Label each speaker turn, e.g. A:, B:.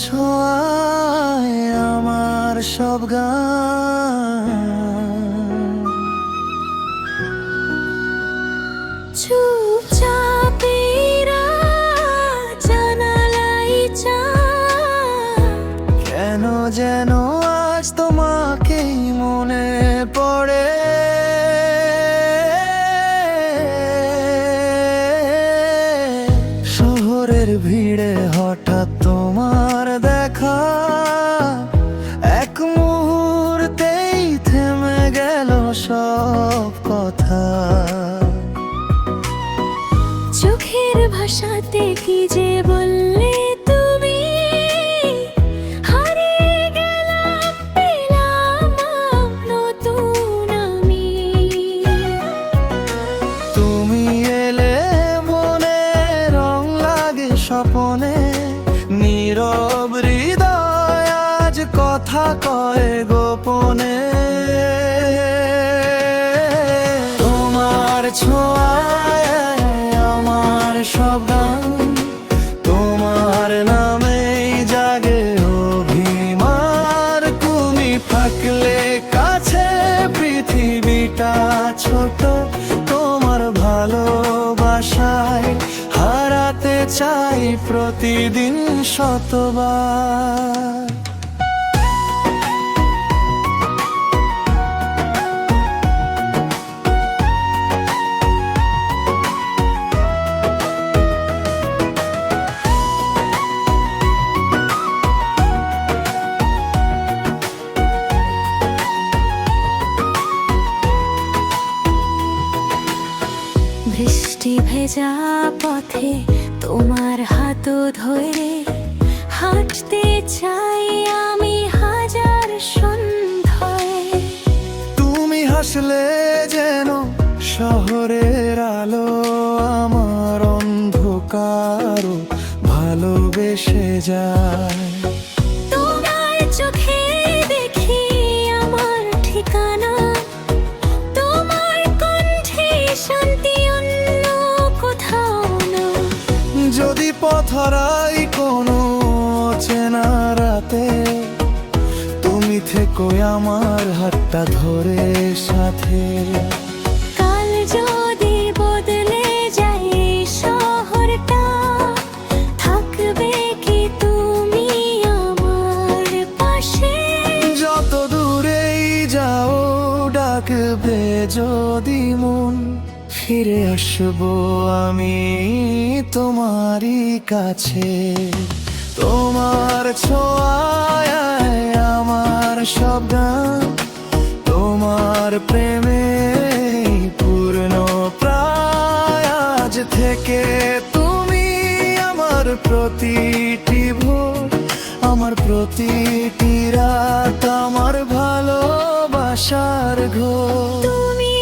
A: ছোঁয়ায় আমার সব গান।
B: চুপচাপ জানালাই চা,
A: কেন যেন আজ তোমাকেই মনে পড়ে। শহরের ভিড়ে হঠাৎ তোমার দেখা, এক মুহূর্তেই থেমে গেল সব কথা।
B: চোখের ভাষাতে কি যে বললে তুমি, হারিয়ে গেলাম পেলাম নতুন আমি।
A: তুমি এলে মনে রং লাগে স্বপনে, নীরব হৃদয় আজ কথা কয় গোপনে। তোমার ছোঁয়ায় আমার সব গান, তোমার নামেই জাগে অভিমান। তুমি থাকলে কাছে পৃথিবীটা ছোট, তোমার ভালোবাসায় হারাতে চাই প্রতিদিন শতবার।
B: বৃষ্টি ভেজা পথে তোমার হাত ধরে হাঁটতে চাই আমি হাজার সন্ধ্যায়।
A: তুমি হাসলে যেন শহরের আলো আমার অন্ধকার ভালোবেসে যায়।
B: তোমার চোখে দেখি আমার ঠিকানা, তোমার কণ্ঠে শান্তি অন্য কোথাও না।
A: যদি পথ হারাই কোনো চেনা রাতে, তুমি থেকো আমার হাতটা ধরে সাথে।
B: কাল যদি বদলে যায় এই শহরটা, থাকবে কি তুমি আমার পাশে?
A: যত দূরেই যাও ডাকবে যদি মন, ফিরে আসবো আমি তোমারই কাছে। তোমার ছোঁয়ায় আমার সব গান, তোমার প্রেমে পূর্ণ প্রায়। আজ থেকে তুমি আমার প্রতিটি ভোর, আমার প্রতিটি রাত, আমার ভালোবাসার ঘোর।
B: তুমি